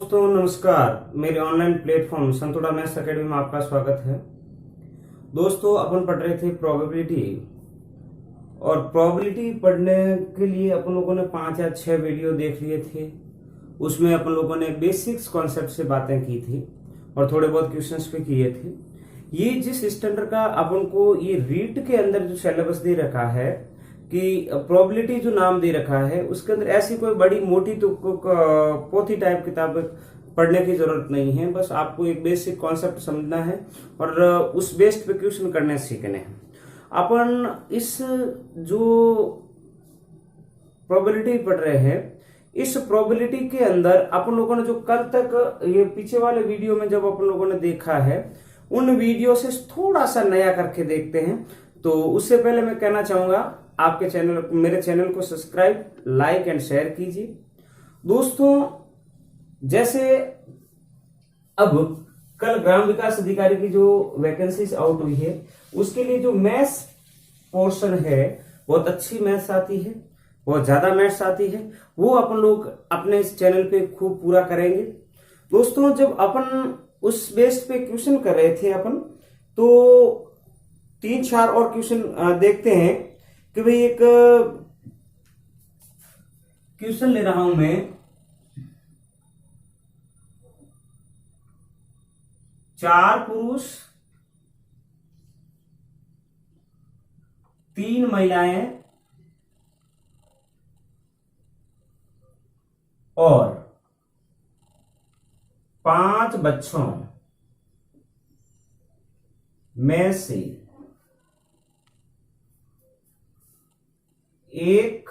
दोस्तों नमस्कार। मेरे ऑनलाइन प्लेटफॉर्म संतोड़ा मैथ्स एकेडमी में आपका स्वागत है। दोस्तों अपन पढ़ रहे थे प्रोबेबिलिटी, और प्रोबेबिलिटी पढ़ने के लिए अपन लोगों ने 5 या 6 वीडियो देख लिए थे। उसमें अपन लोगों ने बेसिक्स कॉन्सेप्ट से बातें की थी और थोड़े बहुत क्वेश्चंस भी किए थे। ये जिस स्टैंडर्ड का अपन को ये रीट के अंदर जो सिलेबस दे रखा है कि प्रोबेबिलिटी जो नाम दे रखा है, उसके अंदर ऐसी कोई बड़ी मोटी तो पोथी टाइप किताब पढ़ने की जरूरत नहीं है। बस आपको एक बेसिक कॉन्सेप्ट समझना है और उस बेस्ड पे क्वेश्चन करने सीखने हैं। अपन इस जो प्रोबेबिलिटी पढ़ रहे हैं, इस प्रोबेबिलिटी के अंदर अपन लोगों ने जो कल तक ये पीछे वाले वीडियो में जब अपन लोगों ने देखा है, उन वीडियो से थोड़ा सा नया करके देखते हैं। तो उससे पहले मैं कहना चाहूंगा आपके चैनल मेरे चैनल को सब्सक्राइब, लाइक एंड शेयर कीजिए। दोस्तों, जैसे अब कल ग्राम विकास अधिकारी की जो वैकेंसीज आउट हुई है, उसके लिए जो मैथ्स पोर्शन है, बहुत अच्छी मैथ्स आती है, बहुत ज्यादा मैथ्स आती है, वो अपन लोग अपने इस चैनल पे खूब पूरा करेंगे। दोस्तों, जब अपन उस बेस पे क्वेश्चन कर रहे थे अपन, तो 3-4 और क्वेश्चन देखते हैं कि भाई एक क्वेश्चन ले रहा हूं मैं। 4 पुरुष 3 महिलाएं और 5 बच्चों में से एक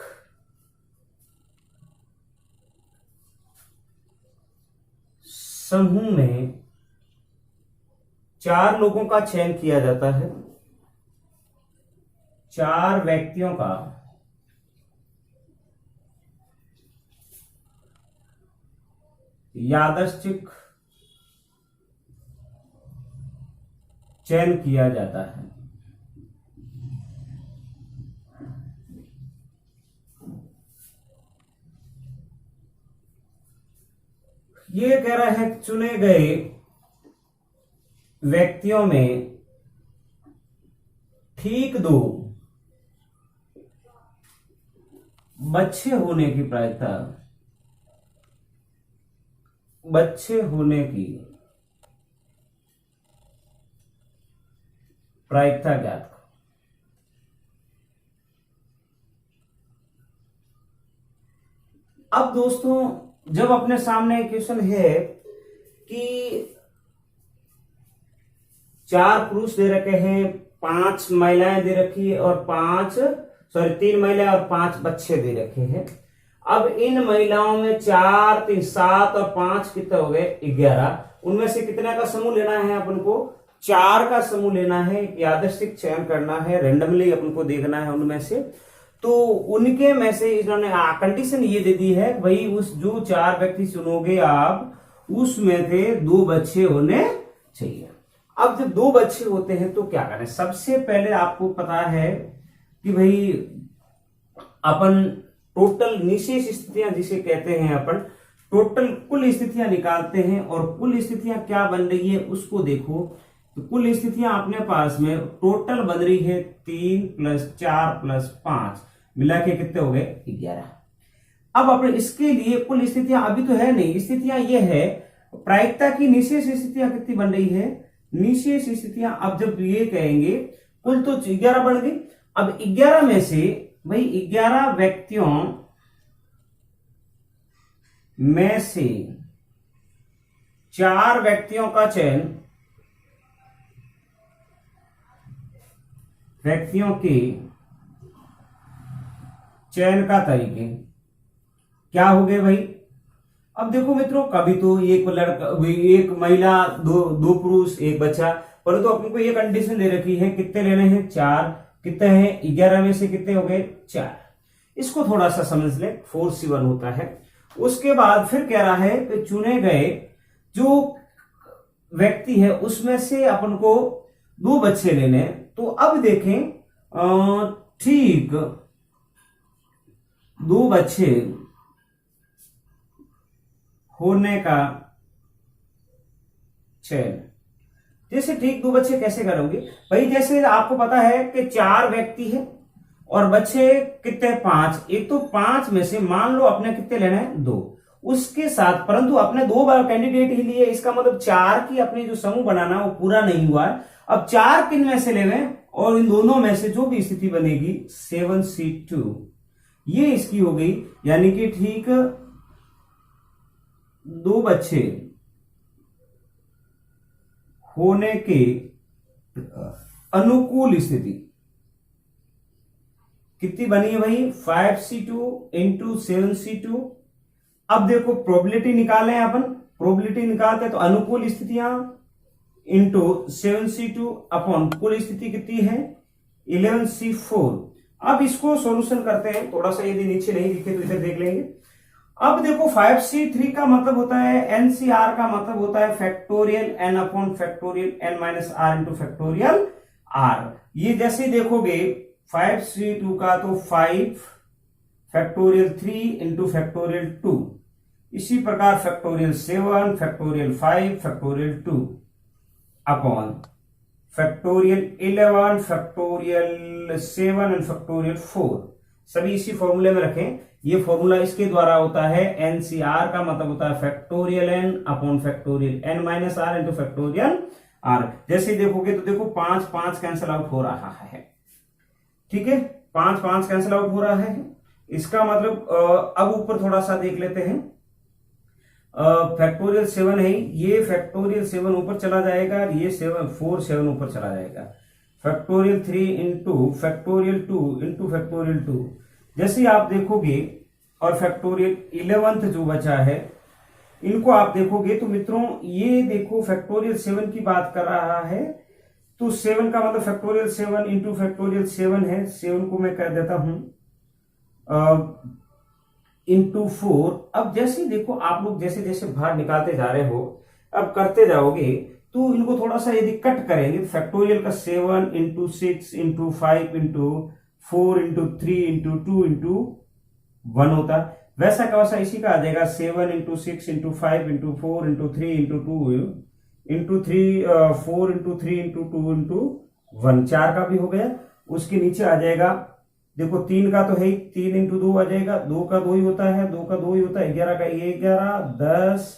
समूह में 4 लोगों का चयन किया जाता है। 4 व्यक्तियों का यादृच्छिक चयन किया जाता है। ये कह रहा है चुने गए व्यक्तियों में ठीक 2 बच्चे होने की प्रायिकता ज्ञात करो। अब दोस्तों, जब अपने सामने क्वेश्चन है कि 4 पुरुष दे रखे हैं, 5 महिलाएं दे रखी है और 3 महिलाएं और 5 बच्चे दे रखे हैं। अब इन महिलाओं में 4, 3, 7 और 5 कितने हो गए? 11। उनमें से कितने का समूह लेना है अपन को? 4 का समूह लेना है। यादृच्छिक चयन करना है, रेंडमली अपन को देखना है उनमें से। तो उनके में से इन्होंने कंडीशन ये दे दी है, भाई उस जो 4 व्यक्ति चुनोगे आप, उसमें से 2 बच्चे होने चाहिए। अब जब 2 बच्चे होते हैं तो क्या करें? सबसे पहले आपको पता है कि भाई अपन टोटल निशेष स्थितियां जिसे कहते हैं, अपन टोटल कुल स्थितियां निकालते हैं और कुल स्थितियां क्या बन रही है उसको देखो। तो कुल स्थितियां अपने पास में टोटल बन रही है 3 + 4 + 5 मिला के कितने हो गए? 11। अब अपने इसके लिए कुल स्थितियां अभी तो है नहीं, स्थितियां ये है प्रायिकता की निशेष स्थितियां कितनी बन रही है? निशेष स्थितियां। अब जब ये कहेंगे कुल तो 11 बन गई। अब 11 में से भाई 11 व्यक्तियों में से 4 व्यक्तियों का चयन, व्यक्तियों के चयन का तरीके क्या हो गए भाई? अब देखो मित्रों, कभी तो एक लड़का, एक महिला, दो पुरुष, एक बच्चा, परंतु अपन को ये कंडीशन दे रखी है कितने लेने हैं? 4। कितने हैं? 11 में से कितने हो गए? 4। इसको थोड़ा सा समझ ले, 4C1 होता है। उसके बाद फिर कह रहा है कि चुने गए जो व्यक्ति है उसमें से अपन को 2 बच्चे लेने। तो अब देखें, ठीक 2 बच्चे होने का चयन। जैसे ठीक दो बच्चे कैसे करोगे भाई, जैसे आपको पता है कि 4 व्यक्ति है और बच्चे कितने 5, एक तो 5 में से मान लो अपने कितने लेने हैं 2, उसके साथ परंतु अपने 2 बार कैंडिडेट ही लिए, इसका मतलब 4 की अपनी जो समूह बनाना वो पूरा नहीं हुआ है। अब 4 किन में से लेवे और इन दोनों में से जो भी स्थिति बनेगी 7C2 ये इसकी हो गई, यानी कि ठीक 2 बच्चे होने के अनुकूल स्थिति कितनी बनी है भाई 5C2 इंटू 7C2। अब देखो प्रोबेबिलिटी निकालें अपन, प्रोबेबिलिटी निकालते हैं तो अनुकूल स्थितियां इंटू 7C2 अपॉन कुल स्थिति कितनी है 11C4। अब इसको सॉल्यूशन करते हैं, थोड़ा सा यदि नीचे नहीं दिखे तो इधर देख लेंगे। अब देखो 5C3 का मतलब होता है NCR का मतलब होता है factorial n upon factorial n minus r into factorial r। ये जैसे देखोगे 5C2 का तो 5 फैक्टोरियल 3 इंटू फैक्टोरियल 2, इसी प्रकार factorial 7 factorial 5 factorial 2 upon factorial 11 factorial 7 and factorial 4, सभी इसी फॉर्मूले में रखें। ये फॉर्मूला इसके द्वारा होता है NCR का मतलब होता है factorial n upon factorial n minus r into factorial r। जैसे देखोगे तो देखो 5 5 कैंसिल आउट हो रहा है, ठीक है 5 5 कैंसिल आउट हो रहा है। इसका मतलब अब ऊपर थोड़ा सा देख लेते हैं, फैक्टोरियल 7 है, ये फैक्टोरियल 7 ऊपर चला जाएगा, ये 4 7 ऊपर चला जाएगा, factorial 3 into factorial 2 into factorial 2। जैसे आप देखोगे और फैक्टोरियल 11th जो बचा है इनको आप देखोगे तो मित्रों ये देखो फैक्टोरियल 7 की बात कर रहा है, तो 7 का मतलब फैक्टोरियल 7 इंटू फैक्टोरियल 7 है, 7 को मैं कह देता हूं इंटू 4। अब जैसे देखो आप लोग जैसे जैसे बाहर निकालते जा रहे हो अब करते जाओगे तो इनको थोड़ा सा यदि कट करेंगे फैक्टोरियल का 7 into 6 into 5 into 4 into 3 into 2 into 1 होता, वैसा का वैसा इसी का आ जाएगा 7 into 6 into 5 into 4 into 3 into 2 into 3 4 into 3 into 2 into 1, 4 का भी हो गया। उसके नीचे आ जाएगा देखो 3 का तो है 3 इंटू 2 आ जाएगा, 2 का 2 ही होता है, 2 का 2 ही होता है, 11 का 11 10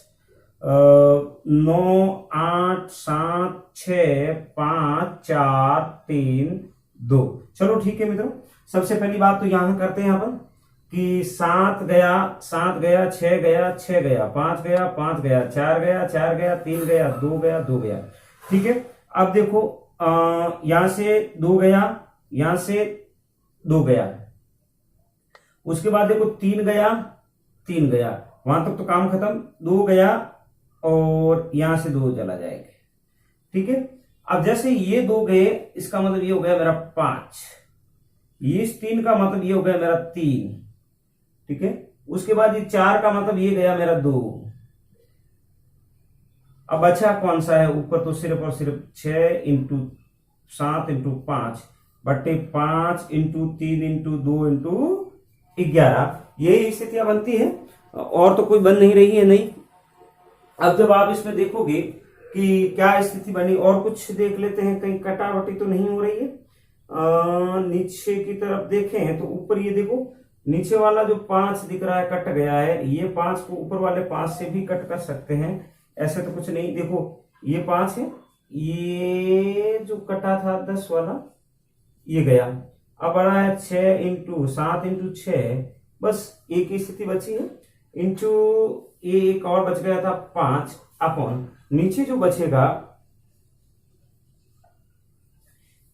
9 8 7 6 5 4 3 2। चलो ठीक है मित्रों, सबसे पहली बात तो यहां करते हैं अपन कि 7 गया 6 गया 6 गया 5 गया 5 गया 4 गया 4 गया 3 गया 2 गया 2 गया, ठीक है। अब देखो यहां से 2 गया, यहां से 2 गया, उसके बाद देखो 3 गया 3 गया, वहां तक तो काम खत्म, 2 गया और यहां से 2 चला जाएगा, ठीक है। अब जैसे ये 2 गए इसका मतलब ये हो गया मेरा 5, इस 3 का मतलब ये हो गया मेरा 3, ठीक है। उसके बाद ये 4 का मतलब ये गया मेरा 2। अब बचा कौन सा है ऊपर, तो सिर्फ और सिर्फ 6 इंटू 7 इंटू 5 बट्टे 5 इंटू 3 इंटू 2 इंटू 11, यही स्थितियां बनती है और तो कोई बन नहीं रही है नहीं। अब जब आप इसमें देखोगे कि क्या स्थिति बनी, और कुछ देख लेते हैं, कहीं कटावटी तो नहीं हो रही है। नीचे की तरफ देखें तो ऊपर ये देखो नीचे वाला जो 5 दिख रहा है कट गया है, ये 5 को ऊपर वाले 5 से भी कट कर सकते हैं, ऐसे तो कुछ नहीं। देखो ये 5 है, ये जो कटा था 10 वाला ये गया, अब आ रहा है 6 इंटू 7 इंटू 6, बस एक ही स्थिति बची है, इंटू ये एक और बच गया था 5 अपॉन नीचे जो बचेगा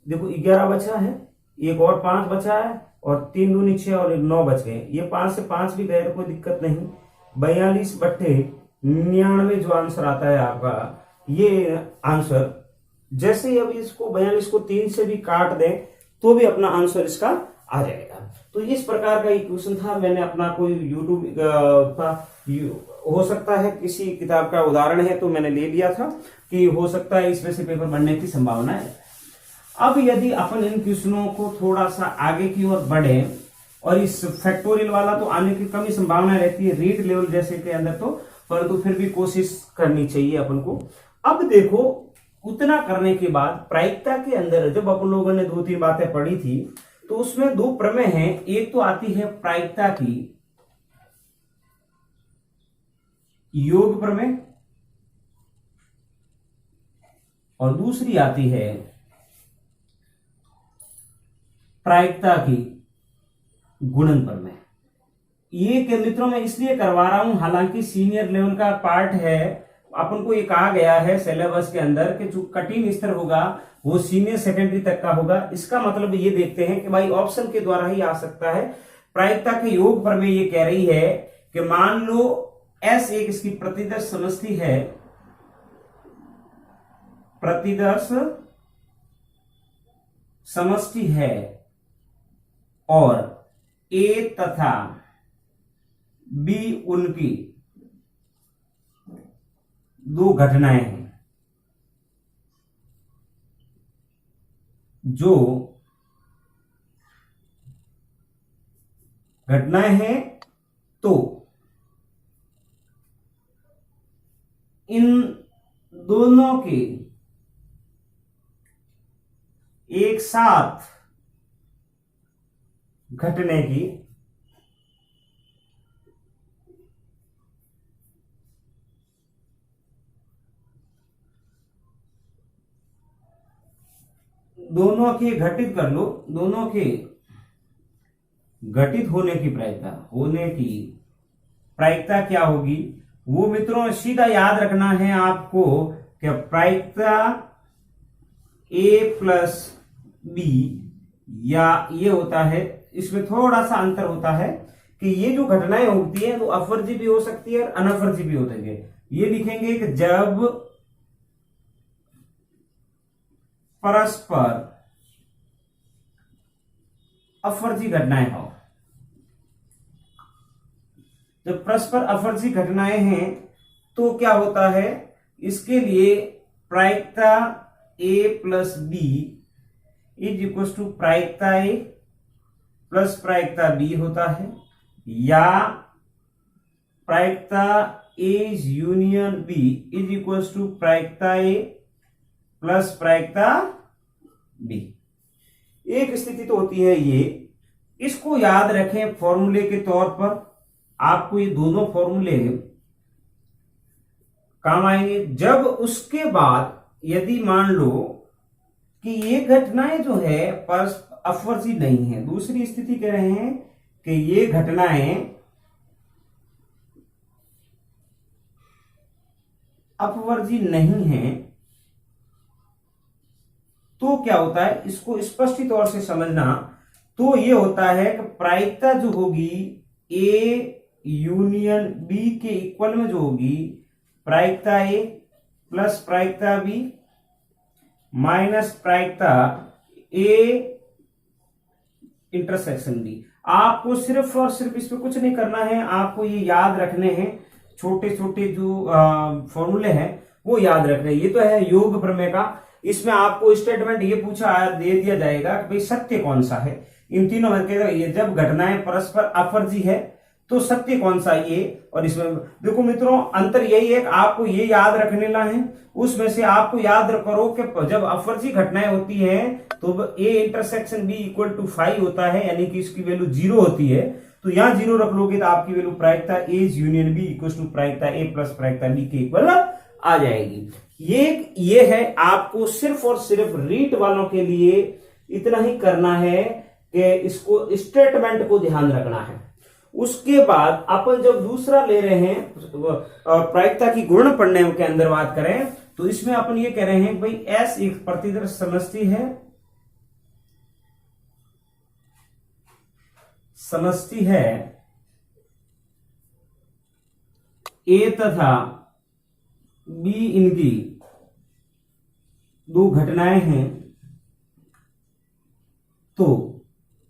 देखो 11 बचा है, एक और 5 बचा है और 3 दूनी 6 और 9 बच गए, ये 5 से 5 भी गए तो कोई दिक्कत नहीं। 42 बट्टे 99 जो आंसर आता है आपका, ये आंसर जैसे ही अब इसको 42 को 3 से भी काट दें तो भी अपना आंसर इसका आ जाएगा। तो इस प्रकार का क्वेश्चन था, मैंने अपना कोई यूट्यूब का हो सकता है किसी किताब का उदाहरण है तो मैंने ले लिया था कि हो सकता है इसमें से पेपर बनने की संभावना है। अब यदि अपन इन क्वेश्चनों को थोड़ा सा आगे की ओर बढ़े, और इस फैक्टोरियल वाला तो आने की कम ही संभावना रहती है रीड लेवल जैसे के अंदर, तो परंतु फिर भी कोशिश करनी चाहिए अपन को। अब देखो, उतना करने के बाद प्रायिकता के अंदर जब अपन लोगों ने 2-3 बातें पढ़ी थी, तो उसमें 2 प्रमेय हैं। एक तो आती है प्रायिकता की योग प्रमेय और दूसरी आती है प्रायिकता की गुणन प्रमेय। ये के मित्रों मैं इसलिए करवा रहा हूं, हालांकि सीनियर लेवल का पार्ट है, अपन को ये कहा गया है सिलेबस के अंदर कि जो कठिन स्तर होगा वो सीनियर सेकेंडरी तक का होगा। इसका मतलब ये देखते हैं कि भाई ऑप्शन के द्वारा ही आ सकता है। प्रायिकता के योग प्रमेय ये कह रही है कि मान लो S एक इसकी प्रतिदर्श समष्टि है, प्रतिदर्श समष्टि है, और A तथा B उनकी 2 घटनाएं हैं। जो घटनाएं हैं तो इन दोनों के एक साथ घटने की दोनों के घटित कर लो, दोनों के घटित होने की प्रायिकता क्या होगी, वो मित्रों सीधा याद रखना है आपको कि प्रायिकता A प्लस B, या ये होता है, इसमें थोड़ा सा अंतर होता है कि ये जो घटनाएं होती है तो अफर्जी भी हो सकती है और अनफर्जी भी होती है। ये लिखेंगे कि जब परस्पर अफर्जी घटनाएं हो, जब परस्पर अफर्जी घटनाएं हैं तो क्या होता है, इसके लिए प्रायिकता A plus B is equal to प्रायिकता A प्लस प्रायिकता B होता है, या प्रायिकता A union B is equal to प्रायिकता A प्लस प्रायिकता B। एक स्थिति तो होती है ये, इसको याद रखें फॉर्मूले के तौर पर। आपको ये दोनों फॉर्मूले काम आएंगे। जब उसके बाद यदि मान लो कि ये घटनाएं जो है परस्पर अफर्जी नहीं है, दूसरी स्थिति कह रहे हैं कि ये घटनाएं अपवर्जी नहीं है, तो क्या होता है, इसको स्पष्ट तौर से समझना। तो ये होता है कि प्रायिकता जो होगी A यूनियन B के इक्वल में जो होगी प्रायिकता A प्लस प्रायिकता B माइनस प्रायिकता A इंटरसेक्शन B। आपको सिर्फ और सिर्फ इसमें कुछ नहीं करना है, आपको ये याद रखने हैं, छोटे छोटे जो फॉर्मूले हैं वो याद रखने। ये तो है योग प्रमेय का। इसमें आपको स्टेटमेंट ये दे दिया जाएगा कि भाई सत्य कौन सा है इन तीनों में के। ये जब घटनाएं परस्पर अफर्जी है तो सत्य कौन सा, ये। और इसमें देखो मित्रों अंतर यही है कि आपको ये याद रखने ला है, उसमें से आपको याद करो कि जब अफर्जी घटनाएं होती है तो A intersection B equal to 5 होता है, यानी कि इसकी वैल्यू 0 होती है। तो यहां 0 रख लोगे तो आपकी वैल्यू प्रायिकता A union B equal to प्रायिकता A प्लस प्रायिकता B के इक्वल आ जाएगी। ये है, आपको सिर्फ और सिर्फ रीट वालों के लिए इतना ही करना है कि इसको स्टेटमेंट को ध्यान रखना है। उसके बाद अपन जब दूसरा ले रहे हैं प्रायिकता की गुण पढ़ने के अंदर बात करें तो इसमें अपन ये कह रहे हैं भाई S एक प्रतिदर्श समष्टि है A तथा B इनकी 2 घटनाएं हैं, तो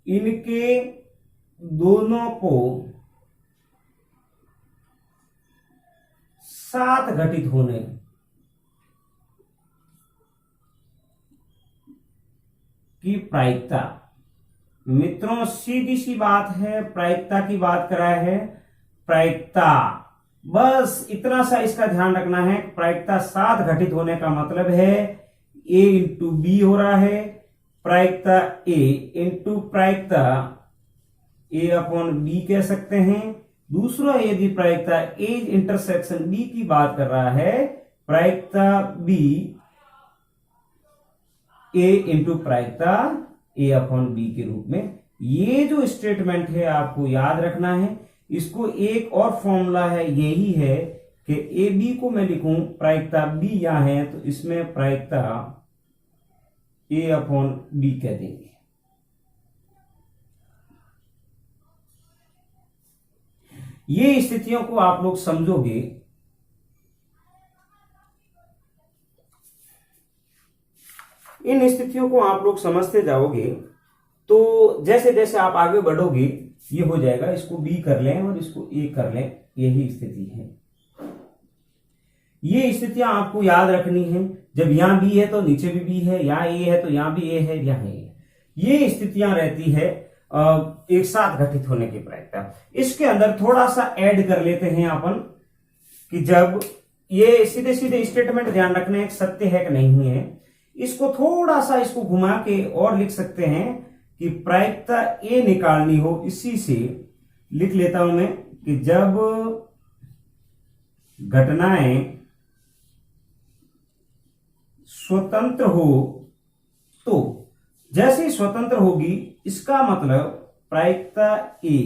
इनके दोनों को साथ घटित होने की प्रायिकता। मित्रों सीधी सी बात है, प्रायिकता की बात करा है, प्रायिकता बस इतना सा इसका ध्यान रखना है। प्रायिकता साथ घटित होने का मतलब है ए इंटू बी हो रहा है, प्रायिकता ए इंटू प्रायिकता ए अपॉन बी कह सकते हैं। दूसरा यदि प्रायिकता ए इंटरसेक्शन बी की बात कर रहा है, प्रायिकता बी ए इंटू प्रायिकता ए अपॉन बी के रूप में। ये जो स्टेटमेंट है आपको याद रखना है। इसको एक और फॉर्मूला है, यही है कि ए बी को मैं लिखूं, प्रायिकता बी यहां है तो इसमें प्रायिकता ए अपॉन बी कह देंगे। ये स्थितियों को आप लोग समझोगे, इन स्थितियों को आप लोग समझते जाओगे तो जैसे जैसे आप आगे बढ़ोगे ये हो जाएगा। इसको बी कर लें और इसको ए कर लें, यही स्थिति है। ये स्थितियां आपको याद रखनी है। जब यहां बी है तो नीचे भी बी है, यहां ए है तो यहां भी ए है, यहां ए है। ये स्थितियां रहती है एक साथ घटित होने की प्रायिकता। इसके अंदर थोड़ा सा ऐड कर लेते हैं अपन कि जब ये सीधे सीधे स्टेटमेंट ध्यान रखना है सत्य है कि नहीं है। इसको थोड़ा सा इसको घुमा के और लिख सकते हैं कि प्रायिकता ए निकालनी हो, इसी से लिख लेता हूं मैं कि जब घटनाएं स्वतंत्र हो तो, जैसे ही स्वतंत्र होगी इसका मतलब प्रायिकता ए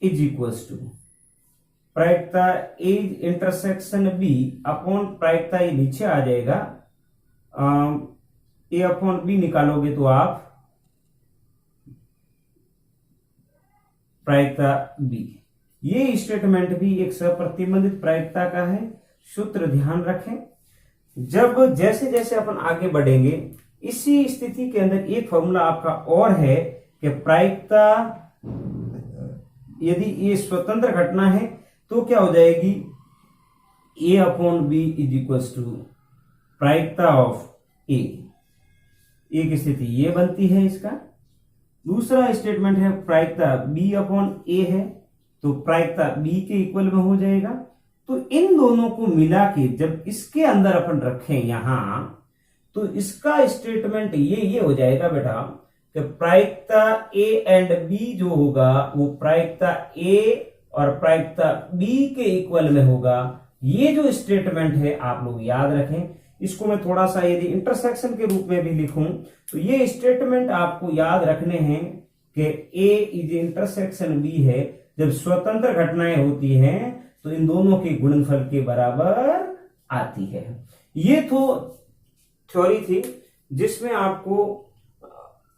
इज इक्वल्स टू प्रायिकता ए इंटरसेक्शन बी अपॉन प्रायिकता ए नीचे आ जाएगा, ए अपॉन बी निकालोगे तो आप प्रायिकता बी। ये स्टेटमेंट भी एक सप्रतिबंधित प्रायिकता का है। सूत्र ध्यान रखें। जब जैसे जैसे अपन आगे बढ़ेंगे इसी स्थिति के अंदर एक फॉर्मूला आपका और है कि प्रायिकता यदि ये स्वतंत्र घटना है तो क्या हो जाएगी, A upon B is equals to प्रायिकता ऑफ ए। एक स्थिति ये बनती है इसका। दूसरा स्टेटमेंट है प्रायिकता बी अपॉन ए है तो प्रायिकता बी के इक्वल में हो जाएगा। तो इन दोनों को मिला के जब इसके अंदर अपन रखें यहां तो इसका स्टेटमेंट ये हो जाएगा बेटा कि प्रायिकता ए एंड बी जो होगा वो प्रायिकता ए और प्रायिकता बी के इक्वल में होगा। ये जो स्टेटमेंट है आप लोग याद रखें। इसको मैं थोड़ा सा यदि इंटरसेक्शन के रूप में भी लिखूं तो ये स्टेटमेंट आपको याद रखने हैं कि ए इज इंटरसेक्शन बी है। जब स्वतंत्र घटनाएं होती हैं तो इन दोनों के गुणनफल के बराबर आती है। ये तो थ्योरी थी जिसमें आपको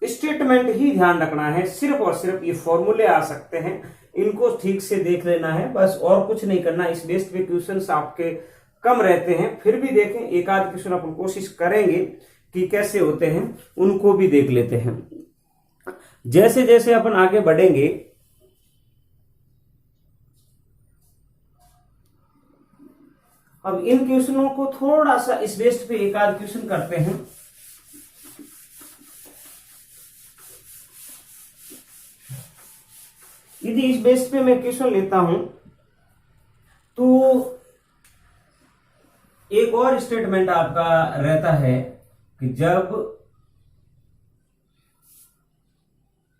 स्टेटमेंट ही ध्यान रखना है। सिर्फ और सिर्फ ये फॉर्मूले आ सकते हैं, इनको ठीक से देख लेना है बस, और कुछ नहीं करना। इस बेस पे क्वेश्चंस आपके कम रहते हैं, फिर भी देखें एक आध क्वेश्चन अपन कोशिश करेंगे कि कैसे होते हैं, उनको भी देख लेते हैं। जैसे जैसे अपन आगे बढ़ेंगे अब इन क्वेश्चनों को थोड़ा सा इस बेस पे एक आध क्वेश्चन करते हैं। यदि इस बेस पे मैं क्वेश्चन लेता हूं तो एक और स्टेटमेंट आपका रहता है कि जब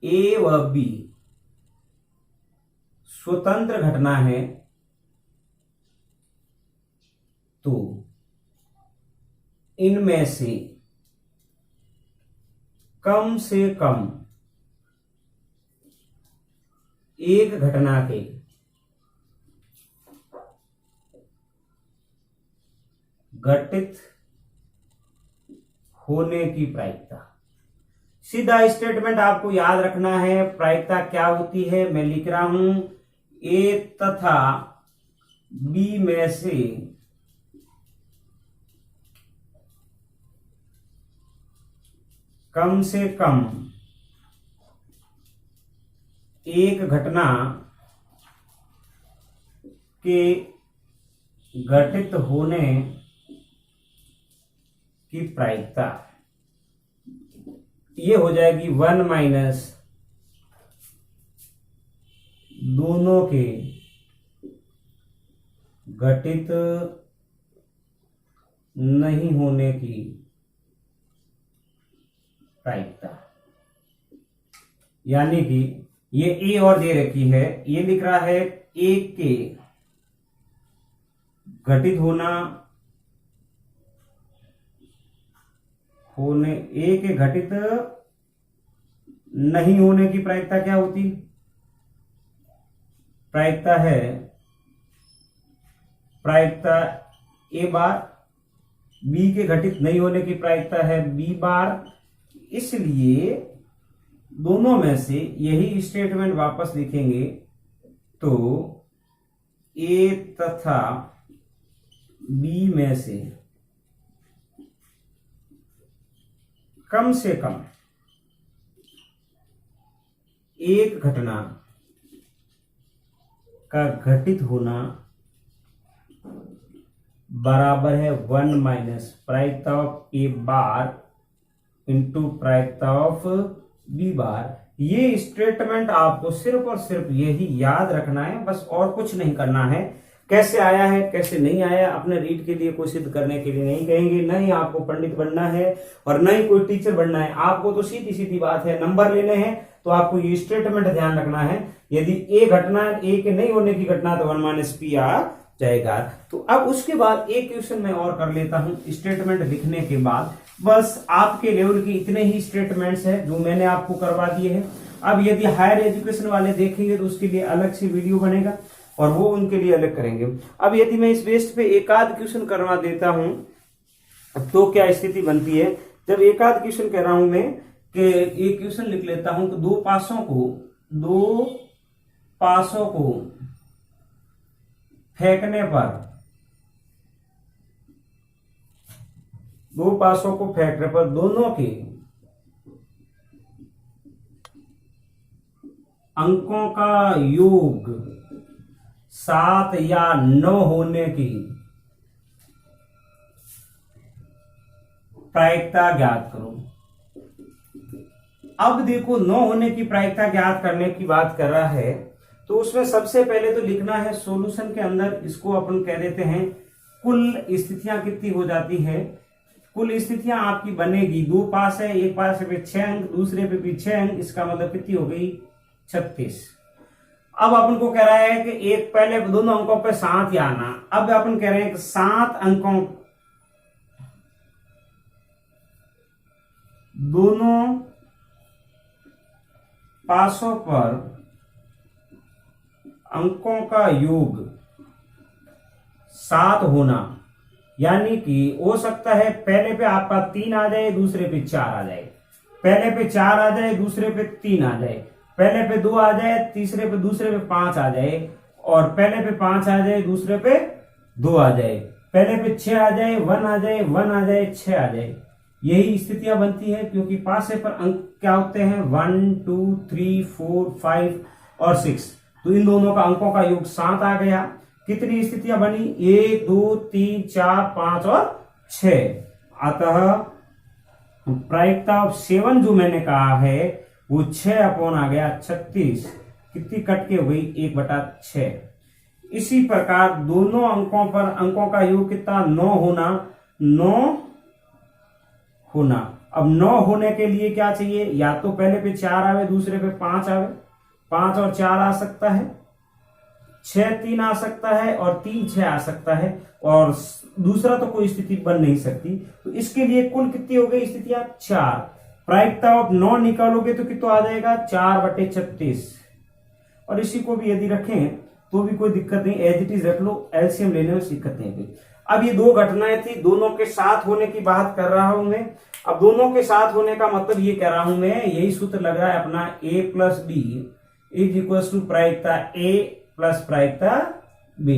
ए व बी स्वतंत्र घटना है तो इनमें से कम एक घटना के घटित होने की प्रायिकता। सीधा स्टेटमेंट आपको याद रखना है। प्रायिकता क्या होती है, मैं लिख रहा हूं ए तथा बी में से कम एक घटना के घटित होने की प्रायिकता ये हो जाएगी 1 माइनस दोनों के घटित नहीं होने की प्रायिकता, यानी कि ये ए और दे रखी है, ये लिख रहा है ए के घटित ए के घटित नहीं होने की प्रायिकता क्या होती? प्रायिकता है प्रायिकता ए बार, बी के घटित नहीं होने की प्रायिकता है बी बार। इसलिए दोनों में से यही स्टेटमेंट वापस लिखेंगे तो ए तथा बी में से कम से कम एक घटना का घटित होना बराबर है 1 माइनस प्रायिकता ऑफ ए बार इंटू प्रायिकता ऑफ बी बार। ये स्टेटमेंट आपको सिर्फ और सिर्फ यही याद रखना है, बस और कुछ नहीं करना है। कैसे आया है कैसे नहीं आया अपने रीड के लिए कोई सिद्ध करने के लिए नहीं कहेंगे, न ही आपको पंडित बनना है और न ही कोई टीचर बनना है। आपको तो सीधी सीधी बात है, नंबर लेने हैं तो आपको ये स्टेटमेंट ध्यान रखना है। यदि ए घटना ए के नहीं होने की घटना तो 1 माइनस पी आ जाएगा। तो अब उसके बाद एक क्वेश्चन मैं और कर लेता हूं स्टेटमेंट लिखने के बाद। बस आपके लेवल के इतने ही स्टेटमेंट्स हैं जो मैंने आपको करवा दिए हैं। अब यदि हायर एजुकेशन वाले देखेंगे तो उसके लिए अलग से वीडियो बनेगा और वो उनके लिए अलग करेंगे। अब यदि मैं इस बेस पे एक आध क्वेश्चन करवा देता हूं तो क्या स्थिति बनती है। जब एक आध क्वेश्चन कह रहा हूं मैं कि एक क्वेश्चन लिख लेता हूं कि दो पासों को फेंकने पर दोनों के अंकों का योग 7 या 9 होने की प्रायिकता ज्ञात करो। अब देखो 9 होने की प्रायिकता ज्ञात करने की बात कर रहा है तो उसमें सबसे पहले तो लिखना है सॉल्यूशन के अंदर, इसको अपन कह देते हैं कुल स्थितियां कितनी हो जाती है। कुल स्थितियां आपकी बनेगी, दो पास है, एक पास पे 6 अंक, दूसरे पे भी 6 अंक, इसका मतलब कितनी हो गई 36। अब अपन को कह रहा है कि एक पहले दोनों अंकों पे 7 आना। अब अपन कह रहे हैं कि 7 अंकों दोनों पासों पर अंकों का योग 7 होना, यानी कि हो सकता है पहले पे आपका 3 आ जाए, दूसरे पे 4 आ जाए, पहले पे 4 आ जाए, दूसरे पे 3 आ जाए, पहले पे 2 आ जाए, दूसरे पे 5 आ जाए, और पहले पे 5 आ जाए, दूसरे पे 2 आ जाए, पहले पे 6 आ जाए, 1 आ जाए, 1 आ जाए, 6 आ जाए। यही स्थितियां बनती है क्योंकि पासे पर अंक क्या होते हैं 1 2 3 4 5 और 6। तो इन दोनों का अंकों का योग 7 आ गया। कितनी स्थितियां बनी 1 2 3 4 5 और 6। अतः प्रायिकता ऑफ 7 जो मैंने कहा है वो 6 अपॉन आ गया 36। कितनी कट के हो गई 1/6। इसी प्रकार दोनों अंकों पर अंकों का योग कितना 9 होना। अब 9 होने के लिए क्या चाहिए, या तो पहले पे 4 आवे, दूसरे पे 5 आवे, 5 और 4 आ सकता है, 6 3 आ सकता है और 3 6 आ सकता है, और दूसरा तो कोई स्थिति बन नहीं सकती। तो इसके लिए कुल कितनी हो गई स्थितियां 4। प्रायिकता ऑफ 9 निकालोगे तो कितना आ जाएगा 4/36। और इसी को भी यदि रखें तो भी कोई दिक्कत नहीं, एज इट इज रख लो, एलसीएम लेने में दिक्कत नहीं। अब ये 2 घटनाएं थी, दोनों के साथ होने की बात कर रहा हूं मैं। अब दोनों के साथ होने का मतलब ये कह रहा हूं मैं, यही सूत्र लग रहा है अपना a plus B is equal to प्रायिकता a प्लस प्रायिकता b।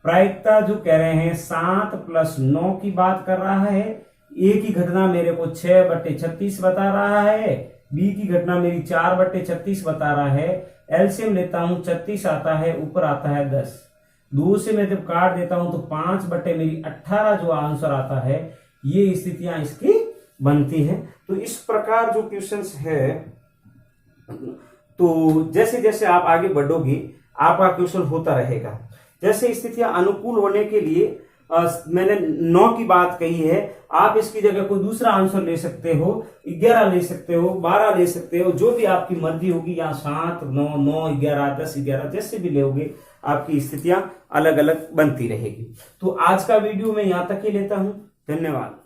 प्रायिकता जो कह रहे हैं 7 + 9 की बात कर रहा है। a की घटना मेरे को 6/36 बता रहा है, b की घटना मेरी 4/36 बता रहा है। एलसीएम लेता हूं 36 आता है, ऊपर आता है 10, 2 से मैं जब काट देता हूं तो 5/18 जो आंसर आता है। ये स्थितियां इसकी बनती हैं। तो इस प्रकार जो क्वेश्चंस है, तो जैसे जैसे आप आगे बढ़ोगे आपका क्वेश्चन होता रहेगा। जैसे स्थितियां अनुकूल होने के लिए मैंने 9 की बात कही है, आप इसकी जगह कोई दूसरा आंसर ले सकते हो, 11 ले सकते हो, 12 ले सकते हो, जो भी आपकी मर्जी होगी, या 7, 9, 9, 11, 10, 11 जैसे भी लोगे आपकी स्थितियां अलग अलग बनती रहेगी। तो आज का वीडियो मैं यहां तक ही लेता हूं। धन्यवाद।